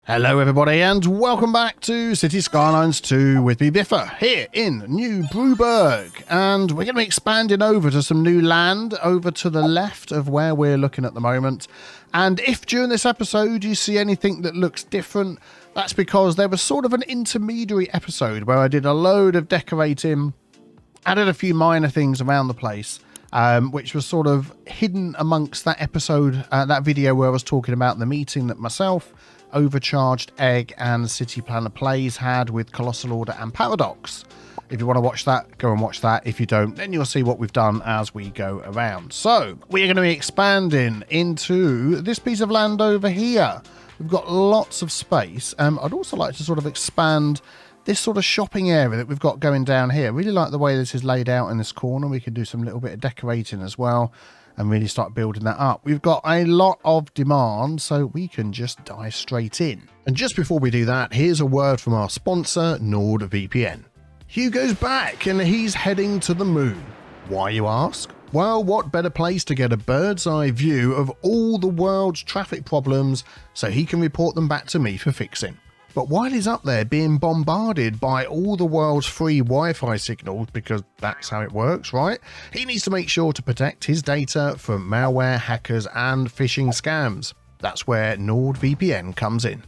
Hello everybody and welcome back to City Skylines 2 with me Biffa here in New Brewburgh, and we're going to be expanding over to some new land over to the left of where we're looking at the moment. And if during this episode you see anything that looks different, that's because there was sort of an intermediary episode where I did a load of decorating, added a few minor things around the place, which was sort of hidden amongst that episode, that video where I was talking about the meeting that myself, Overcharged Egg and City Planner Plays had with Colossal Order and Paradox. If you want to watch that, go and watch that. If you don't, then you'll see what we've done as we go around. So we're going to be expanding into this piece of land over here. We've got lots of space. I'd also like to sort of expand this sort of shopping area that we've got going down here. I really like the way this is laid out in this corner. We can do some little bit of decorating as well and really start building that up. We've got a lot of demand, so we can just dive straight in. And just before we do that, here's a word from our sponsor, NordVPN. Hugo's back and he's heading to the moon. Why, you ask? Well, what better place to get a bird's eye view of all the world's traffic problems so he can report them back to me for fixing. But while he's up there being bombarded by all the world's free Wi-Fi signals, because that's how it works, right? He needs to make sure to protect his data from malware, hackers, and phishing scams. That's where NordVPN comes in.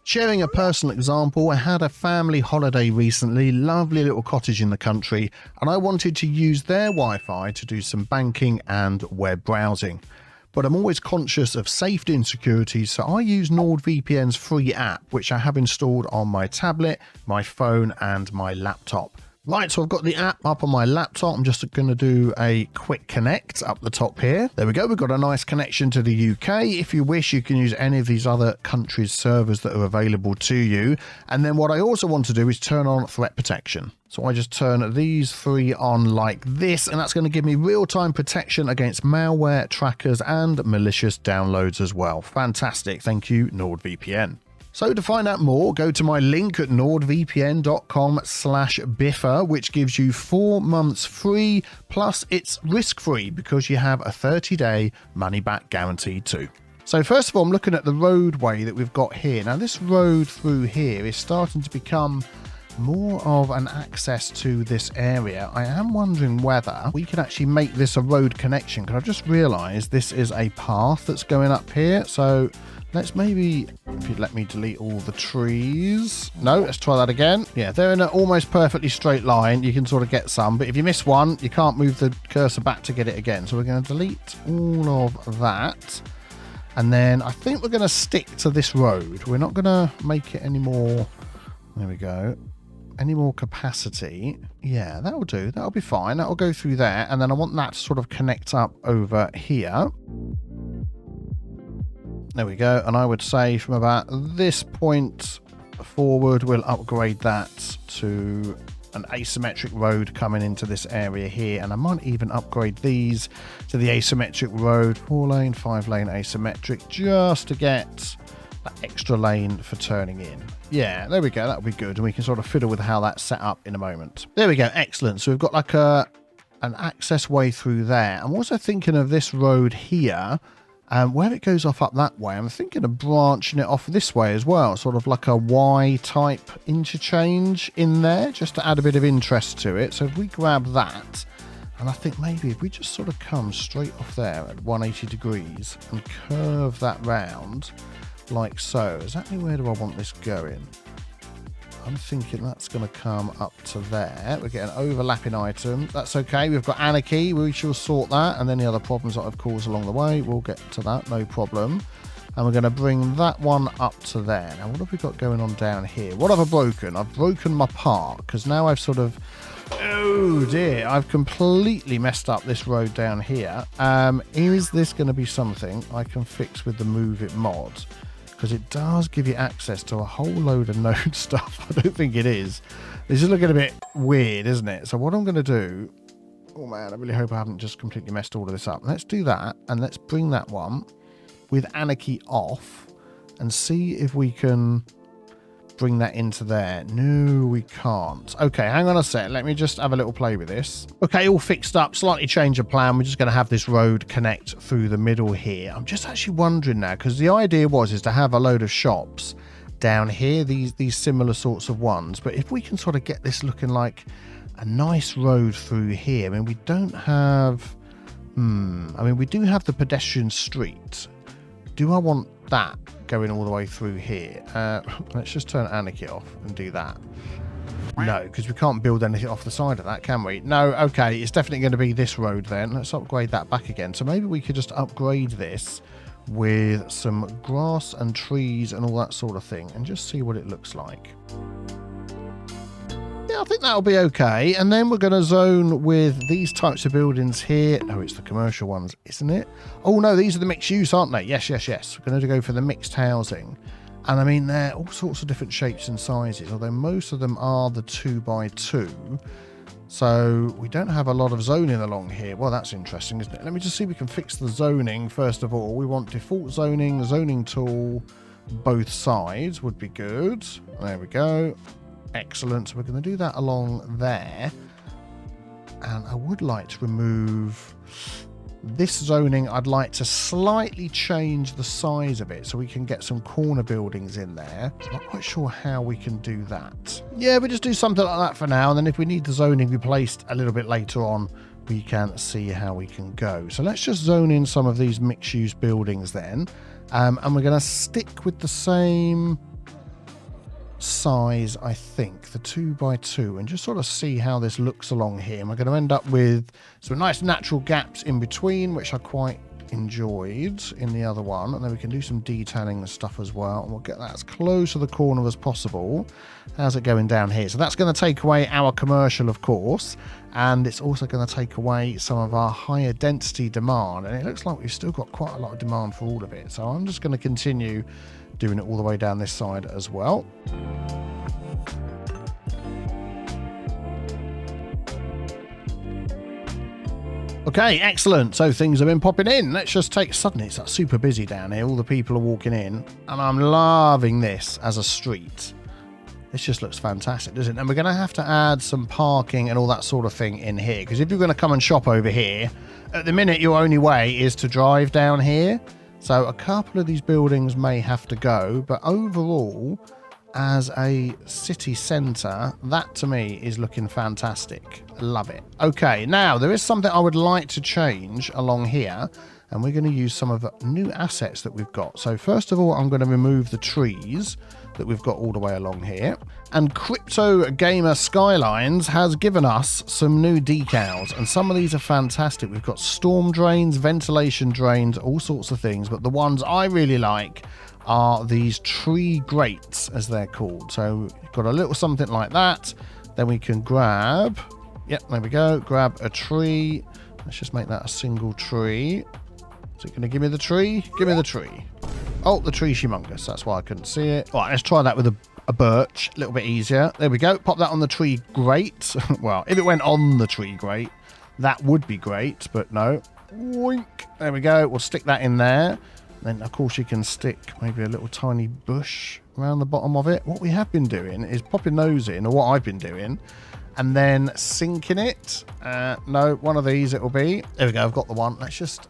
Sharing a personal example, I had a family holiday recently, lovely little cottage in the country, and I wanted to use their Wi-Fi to do some banking and web browsing. But I'm always conscious of safety and security, so I use NordVPN's free app, which I have installed on my tablet, my phone, and my laptop. Right, so I've got the app up on my laptop. I'm just going to do a quick connect up the top here. There we go. We've got a nice connection to the UK. If you wish, you can use any of these other countries' servers that are available to you. And then what I also want to do is turn on threat protection. So I just turn these three on like this, and that's going to give me real-time protection against malware, trackers, and malicious downloads as well. Fantastic. Thank you, NordVPN. So to find out more, go to my link at nordvpn.com/Biffa, which gives you 4 months free, plus it's risk-free because you have a 30-day money-back guarantee too. So first of all, I'm looking at the roadway that we've got here. Now this road through here is starting to become more of an access to this area. I am wondering whether we could actually make this a road connection, because I've just realised this is a path that's going up here. So let's maybe, if you'd let me delete all the trees. No, let's try that again. Yeah, they're in an almost perfectly straight line. You can sort of get some, but if you miss one, you can't move the cursor back to get it again. So we're going to delete all of that. And then I think we're going to stick to this road. We're not going to make it any more. There we go. Any more capacity. Yeah, that'll do. That'll be fine. That'll go through there. And then I want that to sort of connect up over here. There we go. And I would say from about this point forward, we'll upgrade that to an asymmetric road coming into this area here. And I might even upgrade these to the asymmetric road. 4-lane, 5-lane asymmetric, just to get that extra lane for turning in. Yeah, there we go. That'll be good. And we can sort of fiddle with how that's set up in a moment. There we go. Excellent. So we've got like an access way through there. I'm also thinking of this road here. Where it goes off up that way, I'm thinking of branching it off this way as well, sort of like a Y-type interchange in there, just to add a bit of interest to it. So if we grab that, and I think maybe if we just sort of come straight off there at 180 degrees and curve that round like so. Exactly where do I want this going? I'm thinking that's going to come up to there. We're getting overlapping items. That's okay. We've got anarchy. We shall sort that. And any other problems that I've caused along the way, we'll get to that. No problem. And we're going to bring that one up to there. Now, what have we got going on down here? What have I broken? I've broken my park, because now I've sort of... Oh, dear. I've completely messed up this road down here. Is this going to be something I can fix with the Move It mod? Because it does give you access to a whole load of node stuff. I don't think it is. This is looking a bit weird, isn't it? So what I'm going to do... Oh, man, I really hope I haven't just completely messed all of this up. Let's do that, and let's bring that one with anarchy off and see if we can bring that into there. No, we can't. Okay, hang on a sec. Let me just have a little play with this. Okay, all fixed up. Slightly change of plan. We're just going to have this road connect through the middle here. I'm just actually wondering now, because the idea is to have a load of shops down here, these similar sorts of ones. But if we can sort of get this looking like a nice road through here, I mean, we don't have, I mean, we do have the pedestrian street. Do I want that going all the way through here? Let's just turn Anarchy off and do that. No, because we can't build anything off the side of that, can we? No, okay, it's definitely going to be this road then. Let's upgrade that back again. So maybe we could just upgrade this with some grass and trees and all that sort of thing and just see what it looks like. Yeah, I think that'll be okay. And then we're going to zone with these types of buildings here. No, it's the commercial ones, isn't it? Oh, no, these are the mixed use, aren't they? Yes, yes, yes. We're going to go for the mixed housing. And I mean, they're all sorts of different shapes and sizes, although most of them are the 2x2. So we don't have a lot of zoning along here. Well, that's interesting, isn't it? Let me just see if we can fix the zoning first of all. We want default zoning, zoning tool, both sides would be good. There we go. Excellent. So we're going to do that along there. And I would like to remove this zoning. I'd like to slightly change the size of it so we can get some corner buildings in there. I'm not quite sure how we can do that. Yeah, we just do something like that for now, and then if we need the zoning replaced a little bit later on, we can see how we can go. So let's just zone in some of these mixed-use buildings then, and we're going to stick with the same size, I think, the 2x2, and just sort of see how this looks along here. And we're going to end up with some nice natural gaps in between, which I quite enjoyed in the other one. And then we can do some detailing and stuff as well, and we'll get that as close to the corner as possible. How's it going down here? So that's going to take away our commercial, of course, and it's also going to take away some of our higher density demand, and it looks like we've still got quite a lot of demand for all of it. So I'm just going to continue doing it all the way down this side as well. Okay, excellent. So things have been popping in. Let's just take, suddenly it's like super busy down here. All the people are walking in, and I'm loving this as a street. This just looks fantastic, doesn't it? And we're going to have to add some parking and all that sort of thing in here, because if you're going to come and shop over here, at the minute your only way is to drive down here. So a couple of these buildings may have to go, but overall, as a city centre, that to me is looking fantastic. Love it. Okay, now there is something I would like to change along here, and we're going to use some of the new assets that we've got. So first of all, I'm going to remove the trees that we've got all the way along here. And Crypto Gamer Skylines has given us some new decals, and some of these are fantastic. We've got storm drains, ventilation drains, all sorts of things, but the ones I really like are these tree grates, as they're called. So you've got a little something like that. Then we can grab, yep, there we go, grab a tree. Let's just make that a single tree. Is it going to give me the tree? Give me the tree. Oh, the tree's humongous. That's why I couldn't see it. All right, let's try that with a birch. A little bit easier. There we go. Pop that on the tree grate. Well, if it went on the tree grate, that would be great, but no. Oink. There we go. We'll stick that in there. Then, of course, you can stick maybe a little tiny bush around the bottom of it. What we have been doing is popping those in, or what I've been doing, and then sinking it. No, one of these it will be. There we go. I've got the one. Let's just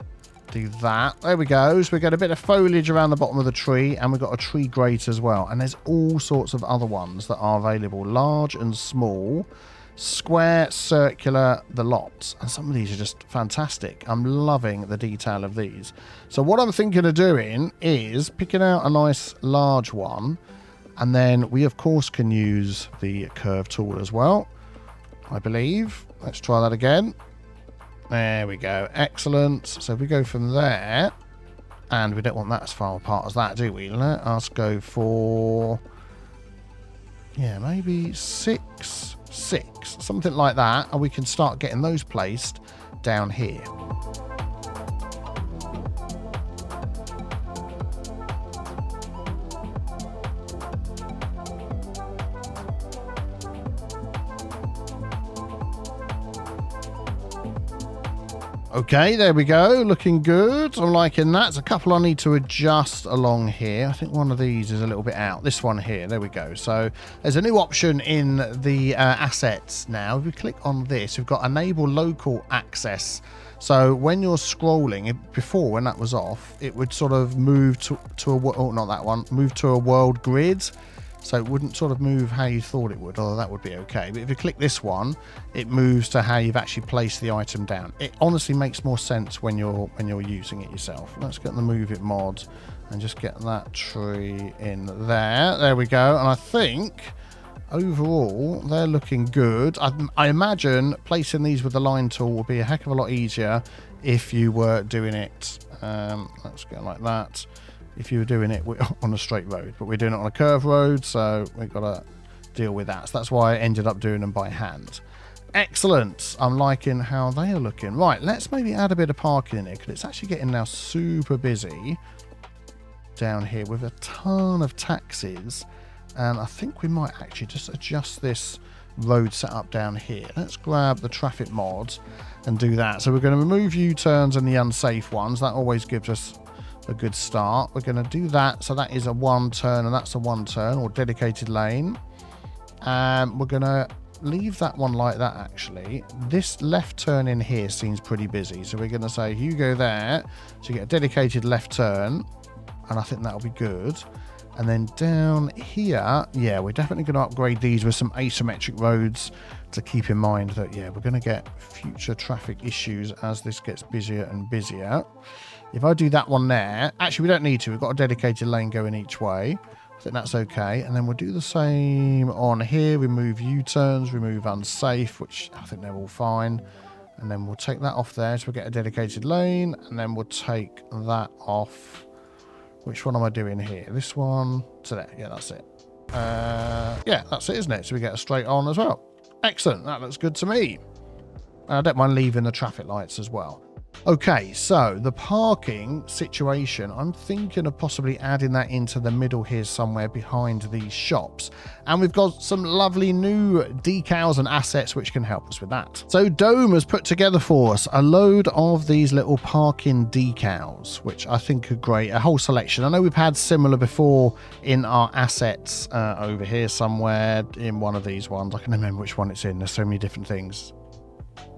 do that. There we go. So we got a bit of foliage around the bottom of the tree, and we've got a tree grate as well. And there's all sorts of other ones that are available, large and small, square, circular, the lots. And some of these are just fantastic. I'm loving the detail of these. So what I'm thinking of doing is picking out a nice large one, and then we of course can use the curve tool as well, I believe. Let's try that again. There we go. Excellent. So if we go from there, and we don't want that as far apart as that, do we? Let us go for, yeah, maybe 6, something like that, and we can start getting those placed down here. Okay, there we go. Looking good. I'm liking that. There's a couple I need to adjust along here. I think one of these is a little bit out. This one here. There we go. So there's a new option in the assets now. If we click on this, we've got enable local access. So when you're scrolling, before when that was off, it would sort of move to a, oh, not that one, move to a world grid. So it wouldn't sort of move how you thought it would, although that would be okay. But if you click this one, it moves to how you've actually placed the item down. It honestly makes more sense when you're using it yourself. Let's get the Move It mod and just get that tree in there. There we go. And I think overall they're looking good. I imagine placing these with the line tool will be a heck of a lot easier if you were doing it. Let's go like that. If you were doing it on a straight road, but we're doing it on a curved road, so we've got to deal with that. So that's why I ended up doing them by hand. Excellent. I'm liking how they are looking. Right, let's maybe add a bit of parking in here, because it's actually getting now super busy down here with a ton of taxis. And I think we might actually just adjust this road setup down here. Let's grab the traffic mod and do that. So we're going to remove U-turns and the unsafe ones. That always gives us a good start. We're going to do that. So that is a 1 turn, and that's a 1 turn or dedicated lane. We're going to leave that one like that. Actually, this left turn in here seems pretty busy, so we're going to say you go there, so you get a dedicated left turn, and I think that'll be good. And then down here, yeah, we're definitely going to upgrade these with some asymmetric roads to keep in mind that, yeah, we're going to get future traffic issues as this gets busier and busier. If I do that one there, actually we don't need to. We've got a dedicated lane going each way. I think that's okay. And then we'll do the same on here. Remove U-turns, remove unsafe, which I think they're all fine. And then we'll take that off there. So we'll get a dedicated lane. And then we'll take that off. Which one am I doing here? This one to there. Yeah, that's it. Yeah, that's it, isn't it? So we get a straight on as well. Excellent. That looks good to me. And I don't mind leaving the traffic lights as well. Okay, so the parking situation, I'm thinking of possibly adding that into the middle here somewhere behind these shops. And we've got some lovely new decals and assets which can help us with that. So Dome has put together for us a load of these little parking decals, which I think are great. A whole selection. I know we've had similar before in our assets over here somewhere in one of these ones. I can remember which one it's in. There's so many different things.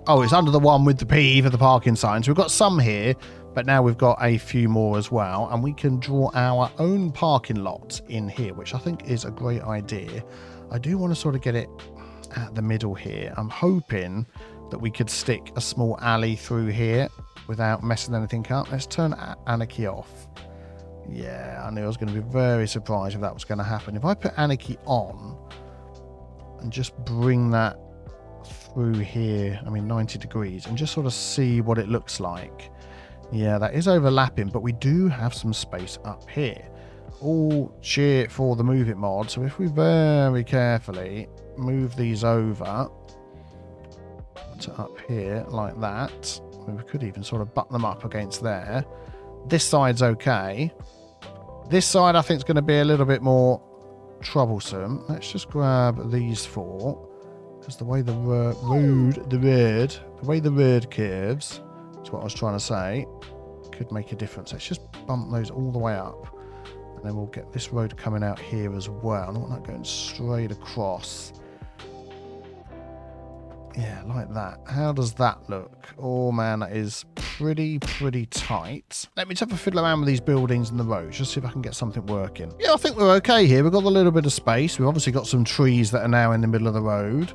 Oh, it's under the one with the P for the parking signs. We've got some here, but now we've got a few more as well. And we can draw our own parking lot in here, which I think is a great idea. I do want to sort of get it at the middle here. I'm hoping that we could stick a small alley through here without messing anything up. Let's turn Anarchy off. Yeah, I knew I was going to be very surprised if that was going to happen. If I put Anarchy on and just bring that through here, I mean 90 degrees, and just sort of see what it looks like. Yeah, that is overlapping, but we do have some space up here. All cheer for the Move It mod. So if we very carefully move these over to up here like that, we could even sort of butt them up against there. This side's okay. This side I think is going to be a little bit more troublesome. Let's just grab these four. Because the way the road curves, that's what I was trying to say, could make a difference. Let's just bump those all the way up. And then we'll get this road coming out here as well. I don't want that going straight across. Yeah, like that. How does that look? Oh man, that is pretty tight. Let me just have a fiddle around with these buildings and the roads, just see if I can get something working. Yeah, I think we're okay here. We've got a little bit of space. We've obviously got some trees that are now in the middle of the road.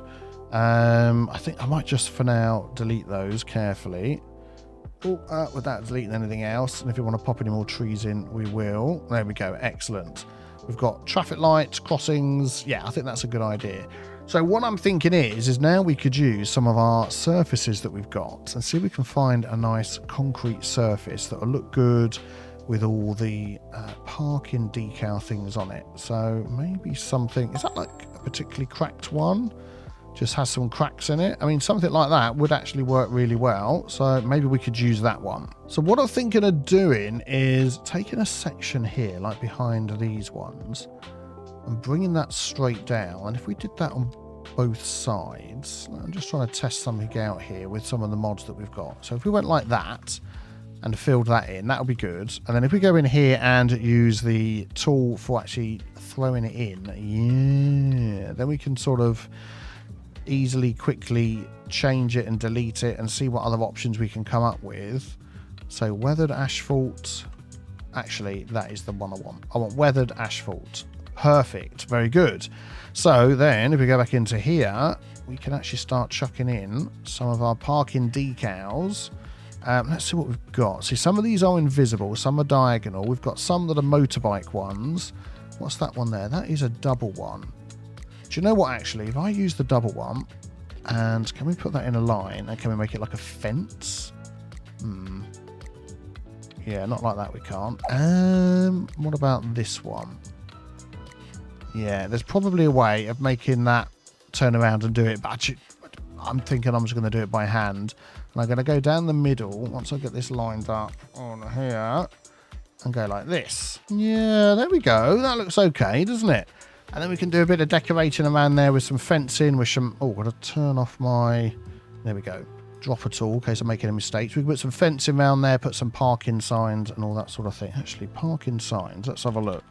I think I might just for now delete those carefully. Without deleting anything else. And if you want to pop any more trees in, we will. There we go. Excellent. We've got traffic lights, crossings. Yeah, I think that's a good idea. So what I'm thinking is now we could use some of our surfaces that we've got and see if we can find a nice concrete surface that will look good with all the parking decal things on it. So maybe something, is that like a particularly cracked one? Just has some cracks in it. I mean, something like that would actually work really well. So maybe we could use that one. So what I'm thinking of doing is taking a section here, like behind these ones, and bringing that straight down. And if we did that on both sides. I'm just trying to test something out here with some of the mods that we've got. So if we went like that and filled that in, that'll be good. And then if we go in here and use the tool for actually throwing it in, yeah, then we can sort of easily, quickly change it and delete it and see what other options we can come up with. So weathered asphalt, actually that is the one I want. I want weathered asphalt. Perfect, very good. So then if we go back into here, we can actually start chucking in some of our parking decals. Let's see what we've got. See, some of these are invisible, some are diagonal. We've got some that are motorbike ones. What's that one there? That is a double one. Do you know what, actually? If I use the double one, and can we put that in a line, and can we make it like a fence? Yeah, not like that, we can't. What about this one? Yeah, there's probably a way of making that turn around and do it, but actually, I'm thinking I'm just going to do it by hand. And I'm going to go down the middle, once I get this lined up on here, and go like this. Yeah, there we go. That looks okay, doesn't it? And then we can do a bit of decorating around there with some fencing, with some... Oh, got to turn off my... There we go. Drop a tool in case I'm making any mistakes. We can put some fencing around there, put some parking signs and all that sort of thing. Actually, parking signs. Let's have a look.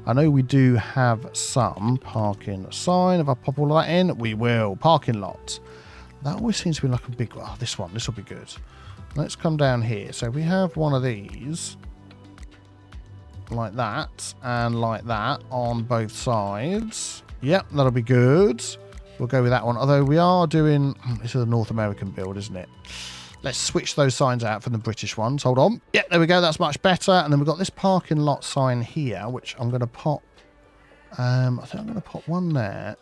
I know we do have some parking sign. If I pop all of that in, we will. Parking lot. That always seems to be like a big... Oh, this one. This will be good. Let's come down here. So we have one of these... like that and like that on both sides. Yep, that'll be good. We'll go with that one, although we are doing... This is a North American build, isn't it? Let's switch those signs out for the British ones. Hold on. Yep, there we go. That's much better. And then we've got this parking lot sign here, which I'm going to pop... I think I'm going to pop one there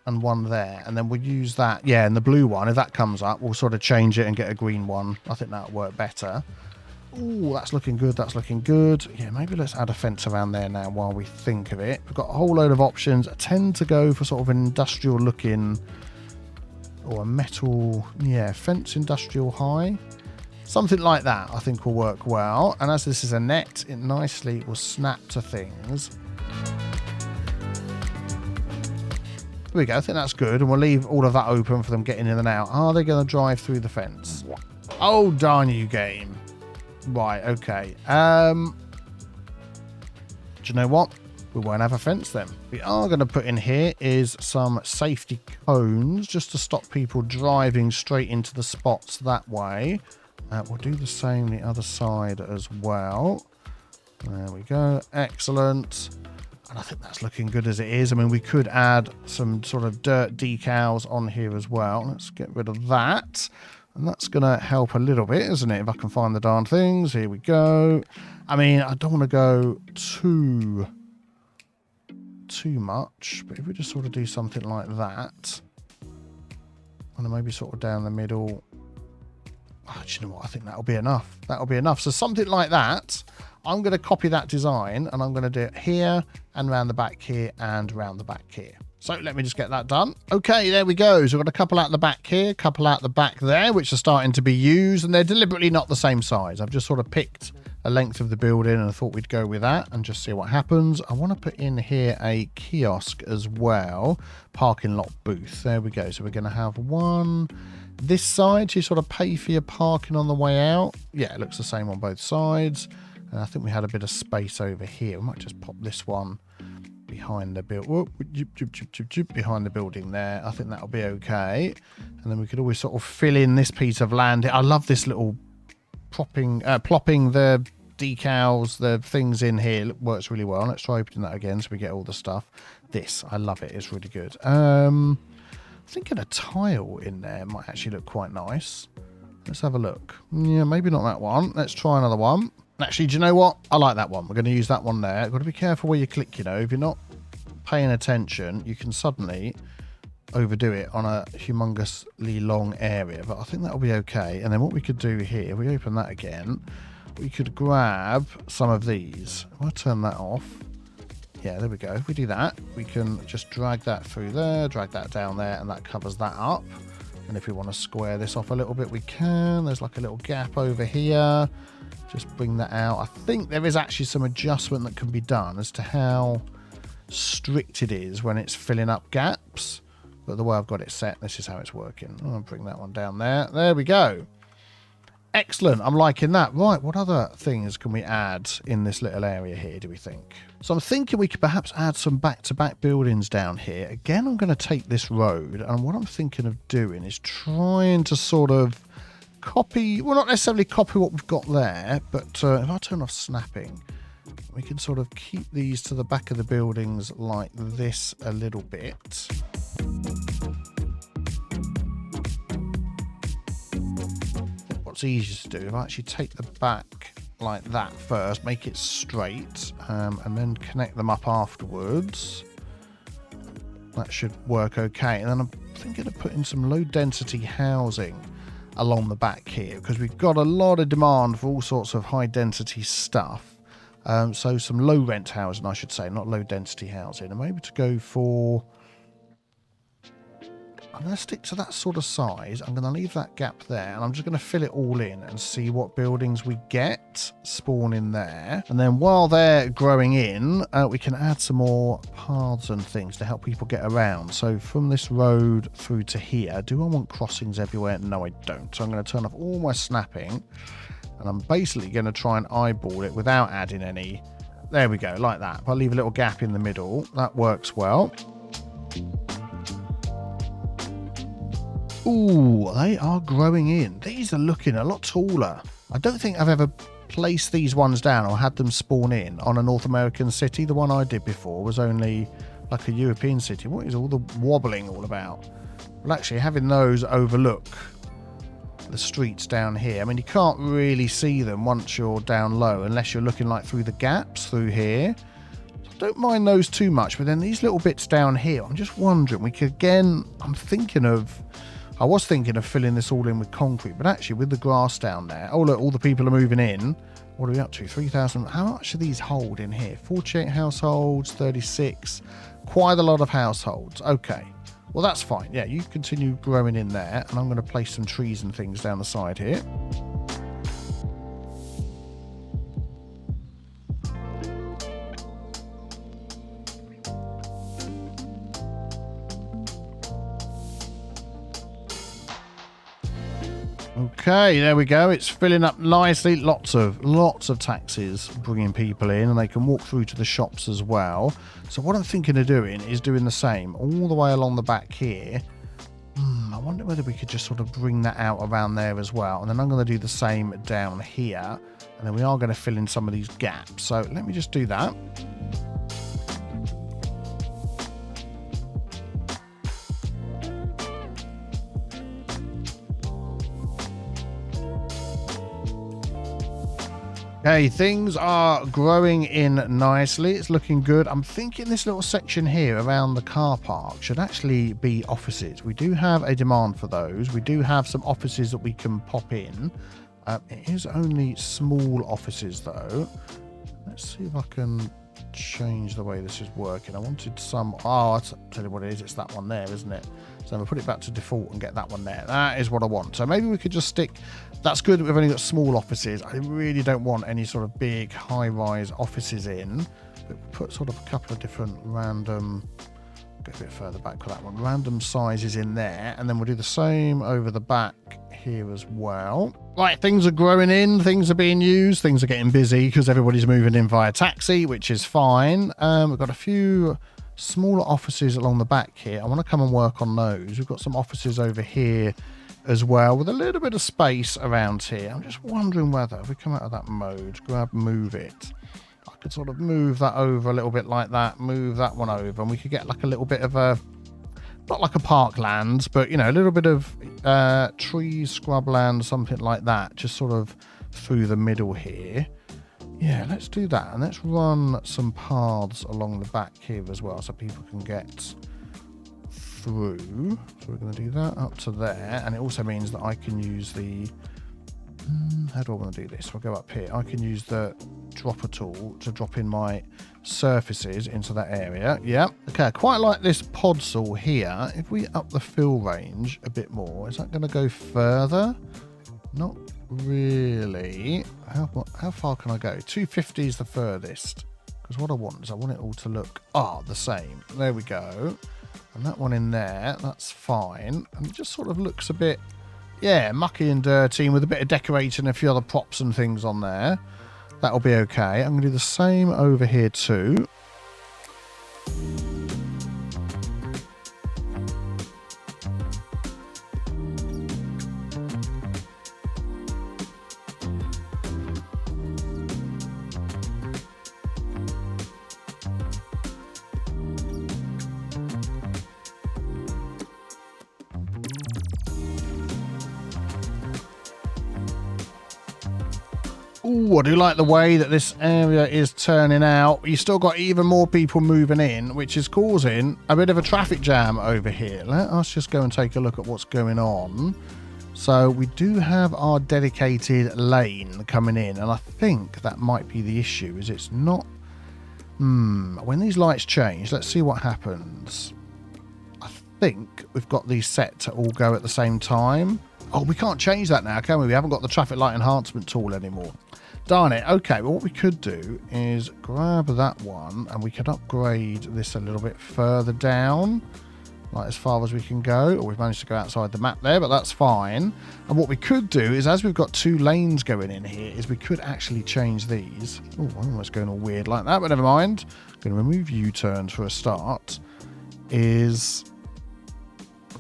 and one there, and then we'll use that. Yeah, and the blue one, if that comes up, we'll sort of change it and get a green one. I think that'll work better. Oh, that's looking good. That's looking good. Yeah, maybe let's add a fence around there now while we think of it. We've got a whole load of options. I tend to go for sort of an industrial looking or a metal, yeah, fence industrial high. Something like that I think will work well. And as this is a net, it nicely will snap to things. There we go. I think that's good. And we'll leave all of that open for them getting in and out. Are they going to drive through the fence? Oh, darn you, game. Right, okay. Do you know what? We won't have a fence then. We are going to put in here is some safety cones just to stop people driving straight into the spots that way. We'll do the same the other side as well. There we go. Excellent. And I think that's looking good as it is. I mean, we could add some sort of dirt decals on here as well. Let's get rid of that. And that's going to help a little bit, isn't it? If I can find the darn things. Here we go. I mean, I don't want to go too much. But if we just sort of do something like that. And then maybe sort of down the middle. Oh, do you know what? I think that'll be enough. That'll be enough. So something like that. I'm going to copy that design. And I'm going to do it here and round the back here and round the back here. So let me just get that done. Okay, there we go. So we've got a couple out the back here, a couple out the back there, which are starting to be used, and they're deliberately not the same size. I've just sort of picked a length of the building, and I thought we'd go with that and just see what happens. I want to put in here a kiosk as well, parking lot booth. There we go. So we're going to have one this side to sort of pay for your parking on the way out. Yeah, it looks the same on both sides. And I think we had a bit of space over here. We might just pop this one behind the behind the building there. I think that'll be okay. And then we could always sort of fill in this piece of land. I love this little plopping the decals, the things in here. It works really well. Let's try opening that again so we get all the stuff. This, I love it. It's really good. I'm thinking a tile in there might actually look quite nice. Let's have a look. Yeah, maybe not that one. Let's try another one. Actually, do you know what? I like that one. We're going to use that one there. Got to be careful where you click, you know. If you're not paying attention, you can suddenly overdo it on a humongously long area. But I think that'll be okay. And then what we could do here, if we open that again, we could grab some of these. If I turn that off. Yeah, there we go. If we do that, we can just drag that through there, drag that down there, and that covers that up. And if we want to square this off a little bit, we can. There's like a little gap over here. Just bring that out. I think there is actually some adjustment that can be done as to how strict it is when it's filling up gaps. But the way I've got it set, this is how it's working. I'll bring that one down there. There we go. Excellent. I'm liking that. Right, what other things can we add in this little area here, do we think? So I'm thinking we could perhaps add some back-to-back buildings down here. Again, I'm going to take this road, and what I'm thinking of doing is trying to sort of copy, well, not necessarily copy what we've got there, but if I turn off snapping, we can sort of keep these to the back of the buildings like this a little bit. What's easiest to do, if I actually take the back like that first, make it straight, and then connect them up afterwards. That should work okay. And then I'm thinking of putting some low density housing along the back here, because we've got a lot of demand for all sorts of high density stuff. So some low rent housing, I should say, not low density housing. I'm able to go for, I'm going to stick to that sort of size. I'm going to leave that gap there, and I'm just going to fill it all in and see what buildings we get spawn in there. And then while they're growing in, we can add some more paths and things to help people get around. So from this road through to here, do I want crossings everywhere? No, I don't. So I'm going to turn off all my snapping, and I'm basically going to try and eyeball it without adding any. There we go, like that. If I leave a little gap in the middle, that works well. Ooh, they are growing in. These are looking a lot taller. I don't think I've ever placed these ones down or had them spawn in on a North American city. The one I did before was only like a European city. What is all the wobbling all about? Well, actually, having those overlook the streets down here. I mean, you can't really see them once you're down low unless you're looking like through the gaps through here. So I don't mind those too much, but then these little bits down here, I'm just wondering, we could again, I was thinking of filling this all in with concrete, but actually with the grass down there, oh look, all the people are moving in. What are we up to? 3,000. How much do these hold in here? 48 households, 36. Quite a lot of households. Okay. Well, that's fine. Yeah, you continue growing in there, and I'm going to place some trees and things down the side here. Okay, there we go. It's filling up nicely. Lots of taxis bringing people in, and they can walk through to the shops as well. So what I'm thinking of doing is doing the same all the way along the back here. I wonder whether we could just sort of bring that out around there as well. And then I'm going to do the same down here. And then we are going to fill in some of these gaps. So let me just do that. Okay, things are growing in nicely. It's looking good. I'm thinking this little section here around the car park should actually be offices. We do have a demand for those. We do have some offices that we can pop in. It is only small offices though. Let's see if I can change the way this is working. I wanted some, I'll tell you what it is. It's that one there, isn't it? So I'm going to put it back to default and get that one there. That is what I want. So maybe we could just stick, that's good that we've only got small offices. I really don't want any sort of big high-rise offices in, but put sort of a couple of different random, go a bit further back with that one, random sizes in there, and then we'll do the same over the back here as well. Right, things are growing in, things are being used, things are getting busy because everybody's moving in via taxi, which is fine. We've got a few smaller offices along the back here. I want to come and work on those. We've got some offices over here as well with a little bit of space around here. I'm just wondering whether if we come out of that mode, move it, I could sort of move that over a little bit like that, move that one over, and we could get like a little bit of a, not like a parkland, but you know, a little bit of trees, scrubland, something like that, just sort of through the middle here. Yeah, let's do that, and let's run some paths along the back here as well so people can get through. So we're going to do that up to there, and it also means that I can use the, how do I want to do this? We'll go up here. I can use the dropper tool to drop in my surfaces into that area. Yeah, okay, I quite like this pod saw here. If we up the fill range a bit more, is that going to go further? Not really. How far can I go? 250 is the furthest, because what I want is I want it all to look the same. There we go. And that one in there, that's fine. And it just sort of looks a bit, yeah, mucky and dirty, and with a bit of decorating and a few other props and things on there. That'll be okay. I'm going to do the same over here too. Ooh, I do like the way that this area is turning out. You still got even more people moving in, which is causing a bit of a traffic jam over here. Let us just go and take a look at what's going on. So we do have our dedicated lane coming in, and I think that might be the issue, is it's not... when these lights change, let's see what happens. I think we've got these set to all go at the same time. Oh, we can't change that now, can we? We haven't got the traffic light enhancement tool anymore. Darn it. Okay, well, what we could do is grab that one, and we could upgrade this a little bit further down, like as far as we can go. Or we've managed to go outside the map there, but that's fine. And what we could do is, as we've got two lanes going in here, is we could actually change these. Oh, I'm almost going all weird like that, but never mind. I'm going to remove U-turns for a start. Is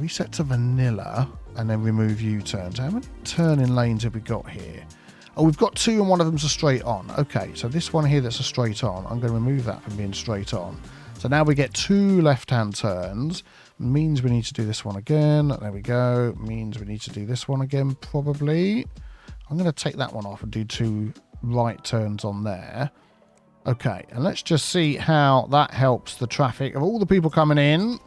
reset to vanilla, and then remove U-turns. How many turning lanes have we got here? Oh, we've got two and one of them's a straight on. Okay, so this one here that's a straight on, I'm going to remove that from being straight on. So now we get two left-hand turns. Means we need to do this one again. There we go. Means we need to do this one again, probably. I'm going to take that one off and do two right turns on there. Okay, and let's just see how that helps the traffic of all the people coming in.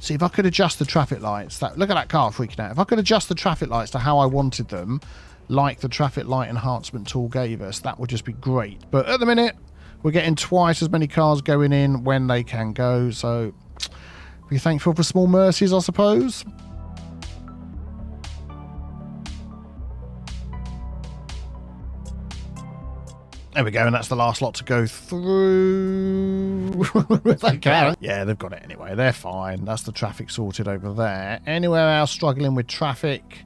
See, if I could adjust the traffic lights, look at that car freaking out. If I could adjust the traffic lights to how I wanted them, like the traffic light enhancement tool gave us, that would just be great. But at the minute, we're getting twice as many cars going in when they can go. So be thankful for small mercies, I suppose. There we go, and that's the last lot to go through. Yeah, they've got it anyway. They're fine. That's the traffic sorted over there. Anywhere else struggling with traffic?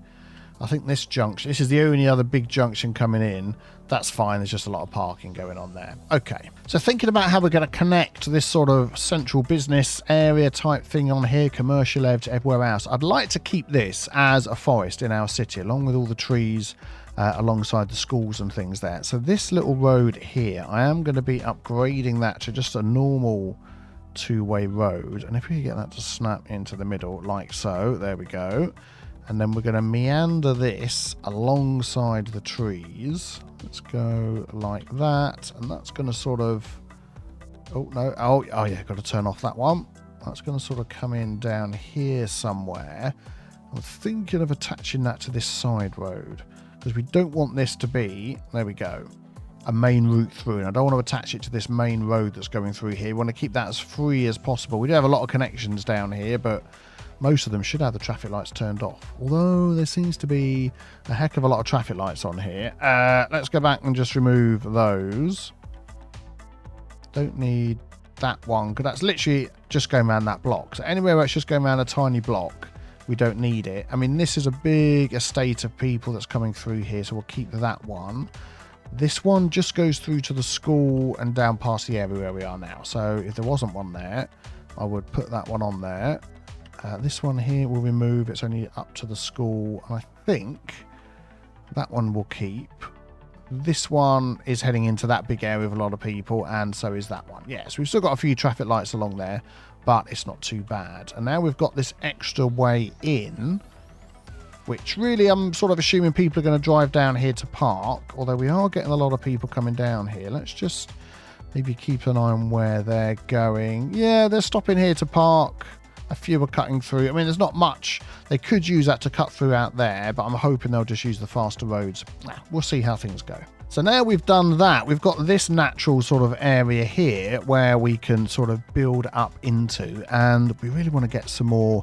I think this junction, this is the only other big junction coming in. That's fine. There's just a lot of parking going on there. Okay, so thinking about how we're going to connect this sort of central business area type thing on here, commercial area to everywhere else. I'd like to keep this as a forest in our city, along with all the trees alongside the schools and things there. So this little road here, I am going to be upgrading that to just a normal two-way road. And if we get that to snap into the middle like so, there we go. And then we're going to meander this alongside the trees. Let's go like that. And that's going to sort of... Oh, no. Oh yeah, got to turn off that one. That's going to sort of come in down here somewhere. I'm thinking of attaching that to this side road, because we don't want this to be... There we go. A main route through, and I don't want to attach it to this main road that's going through here. We want to keep that as free as possible. We do have a lot of connections down here, but most of them should have the traffic lights turned off. Although there seems to be a heck of a lot of traffic lights on here. Let's go back and just remove those. Don't need that one, because that's literally just going around that block. So anywhere where it's just going around a tiny block, we don't need it. I mean, this is a big estate of people that's coming through here, so we'll keep that one. This one just goes through to the school and down past the area where we are now. So if there wasn't one there, I would put that one on there. This one here we'll remove. It's only up to the school. And I think that one will keep. This one is heading into that big area with a lot of people, and so is that one. Yeah, so we've still got a few traffic lights along there, but it's not too bad. And now we've got this extra way in, which really I'm sort of assuming people are going to drive down here to park, although we are getting a lot of people coming down here. Let's just maybe keep an eye on where they're going. Yeah, they're stopping here to park. A few are cutting through. I mean, there's not much. They could use that to cut through out there, but I'm hoping they'll just use the faster roads. We'll see how things go. So now we've done that, we've got this natural sort of area here where we can sort of build up into, and we really want to get some more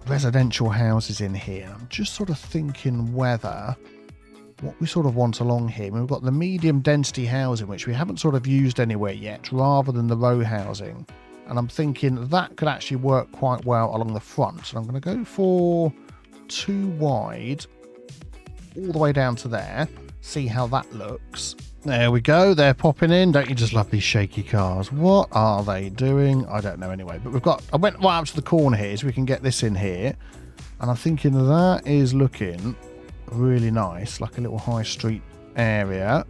residential houses in here. I'm just sort of thinking whether what we sort of want along here. We've got the medium density housing, which we haven't sort of used anywhere yet, rather than the row housing. And I'm thinking that could actually work quite well along the front. And I'm going to go for 2 wide all the way down to there. See how that looks. There we go. They're popping in. Don't you just love these shaky cars? What are they doing? I don't know anyway. But I went right up to the corner here so we can get this in here. And I'm thinking that is looking really nice. Like a little high street area.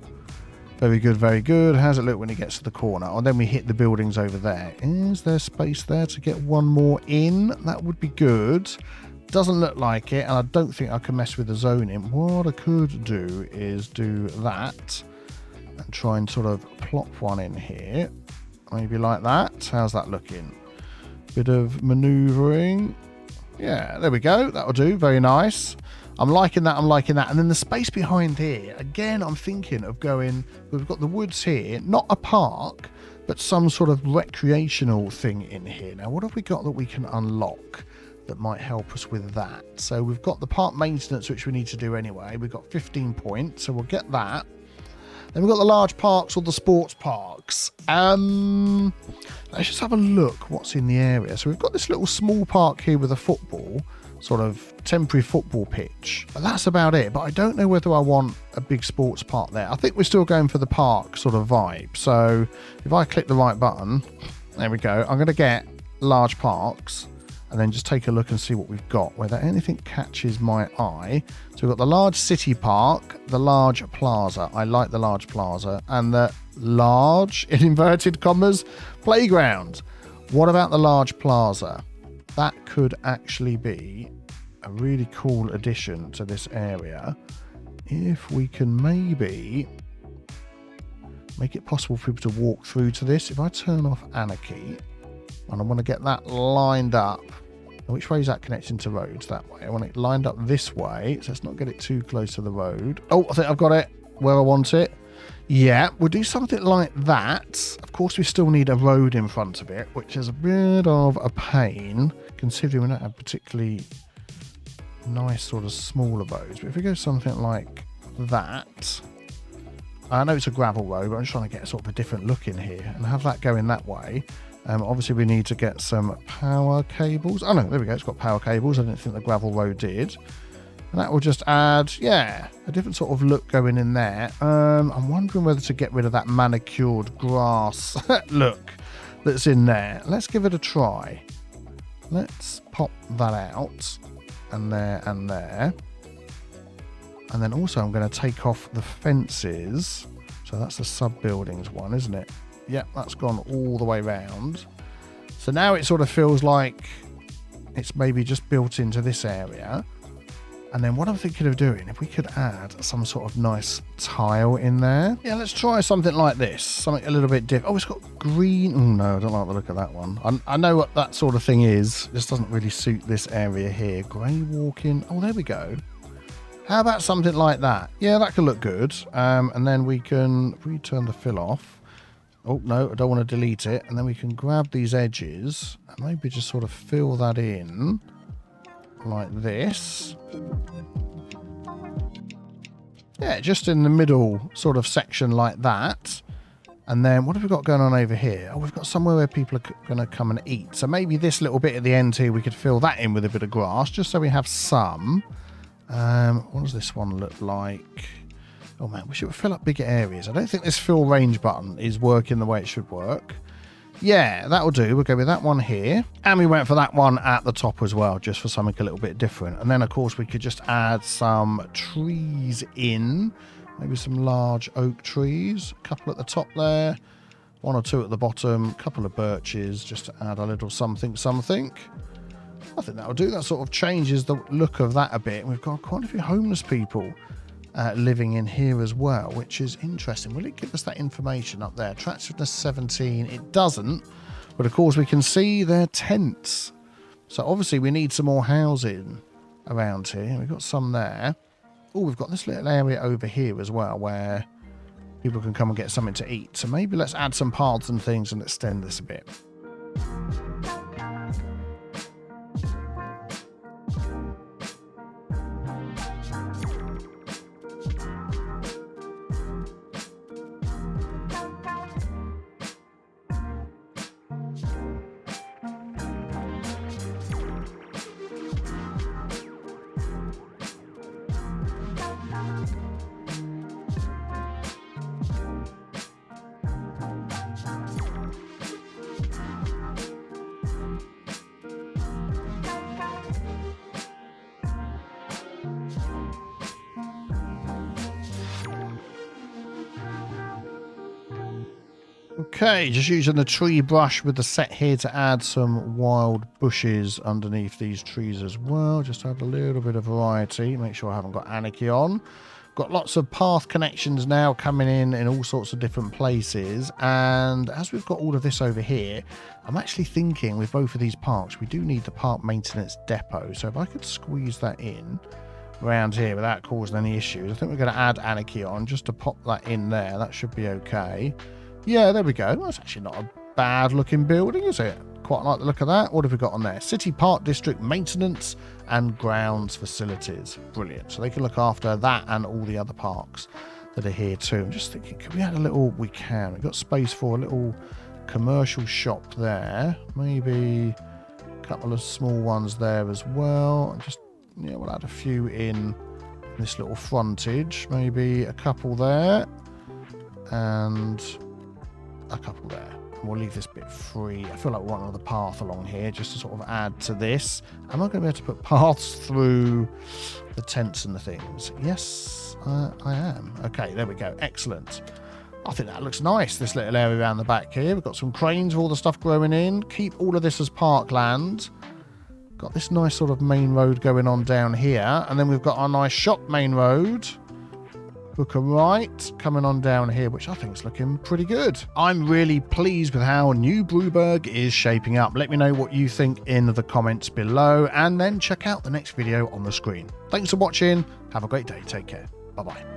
Very good, very good. How's it look when it gets to the corner? And then we hit the buildings over there. Is there space there to get one more in? That would be good. Doesn't look like it, and I don't think I can mess with the zoning. What I could do is do that and try and sort of plop one in here. Maybe like that. How's that looking? Bit of manoeuvring. Yeah, there we go. That'll do. Very nice. I'm liking that, I'm liking that. And then the space behind here, again, I'm thinking of going, we've got the woods here, not a park, but some sort of recreational thing in here. Now, what have we got that we can unlock that might help us with that? So we've got the park maintenance, which we need to do anyway. We've got 15 points, so we'll get that. Then we've got the large parks or the sports parks. Let's just have a look what's in the area. So we've got this little small park here with a football, sort of temporary football pitch, but that's about it. But I don't know whether I want a big sports park there. I think we're still going for the park sort of vibe. So if I click the right button, there we go. I'm going to get large parks and then just take a look and see what we've got, whether anything catches my eye. So we've got the large city park, the large plaza. I like the large plaza, and the large, in inverted commas, playground. What about the large plaza? That could actually be a really cool addition to this area if we can maybe make it possible for people to walk through to this. If I turn off anarchy and I want to get that lined up, which way is that connecting to roads? That way. I want it lined up this way, so let's not get it too close to the road. Oh, I think I've got it where I want it. Yeah, we'll do something like that. Of course, we still need a road in front of it, which is a bit of a pain, considering we don't have particularly nice sort of smaller roads. But if we go something like that, I know it's a gravel road, but I'm just trying to get sort of a different look in here and have that going that way. Obviously, we need to get some power cables. Oh, no, there we go. It's got power cables. I didn't think the gravel road did. And that will just add, yeah, a different sort of look going in there. I'm wondering whether to get rid of that manicured grass look that's in there. Let's give it a try. Let's pop that out. And there and there. And then also I'm going to take off the fences. So that's the sub-buildings one, isn't it? Yep, that's gone all the way round. So now it sort of feels like it's maybe just built into this area. And then what I'm thinking of doing, if we could add some sort of nice tile in there. Yeah, let's try something like this. Something a little bit different. Oh, it's got green. Oh, no, I don't like the look of that one. I know what that sort of thing is. This doesn't really suit this area here. Grey walking. Oh, there we go. How about something like that? Yeah, that could look good. And then we can, if we turn the fill off. Oh, no, I don't want to delete it. And then we can grab these edges and maybe just sort of fill that in like this. Yeah, just in the middle sort of section like that. And then what have we got going on over here? Oh, we've got somewhere where people are going to come and eat. So maybe this little bit at the end here, we could fill that in with a bit of grass, just so we have some. What does this one look like? Oh man, we should fill up bigger areas. I don't think this fill range button is working the way it should work. Yeah, that'll do. We'll go with that one here. And we went for that one at the top as well, just for something a little bit different. And then, of course, we could just add some trees in. Maybe some large oak trees. A couple at the top there. 1 or 2 at the bottom. A couple of birches, just to add a little something, something. I think that'll do. That sort of changes the look of that a bit. We've got quite a few homeless people living in here as well, which is interesting. Will it give us that information up there? Attractiveness 17. It doesn't, but of course we can see their tents. So obviously we need some more housing around here. We've got some there. Oh, we've got this little area over here as well where people can come and get something to eat. So maybe let's add some paths and things and extend this a bit. Okay, just using the tree brush with the set here to add some wild bushes underneath these trees as well. Just add a little bit of variety. Make sure I haven't got anarchy on. Got lots of path connections now coming in all sorts of different places. And as we've got all of this over here, I'm actually thinking with both of these parks, we do need the park maintenance depot. So if I could squeeze that in around here without causing any issues, I think we're going to add anarchy on just to pop that in there. That should be okay. Yeah, there we go. That's actually not a bad looking building, is it? Quite like the look of that. What have we got on there? City Park District Maintenance and Grounds Facilities. Brilliant. So they can look after that and all the other parks that are here too. I'm just thinking, can we add a little... We can. We've got space for a little commercial shop there. Maybe a couple of small ones there as well. And just, yeah, we'll add a few in this little frontage. Maybe a couple there. And a couple there. We'll leave this bit free. I feel like we want another path along here just to sort of add to this. Am I going to be able to put paths through the tents and the things? Yes, I am. Okay, there we go. Excellent. I think that looks nice, this little area around the back here. We've got some cranes with all the stuff growing in. Keep all of this as parkland. Got this nice sort of main road going on down here. And then we've got our nice shop main road. Hooker right, coming on down here, which I think is looking pretty good. I'm really pleased with how New Brewburgh is shaping up. Let me know what you think in the comments below, and then check out the next video on the screen. Thanks for watching. Have a great day. Take care. Bye-bye.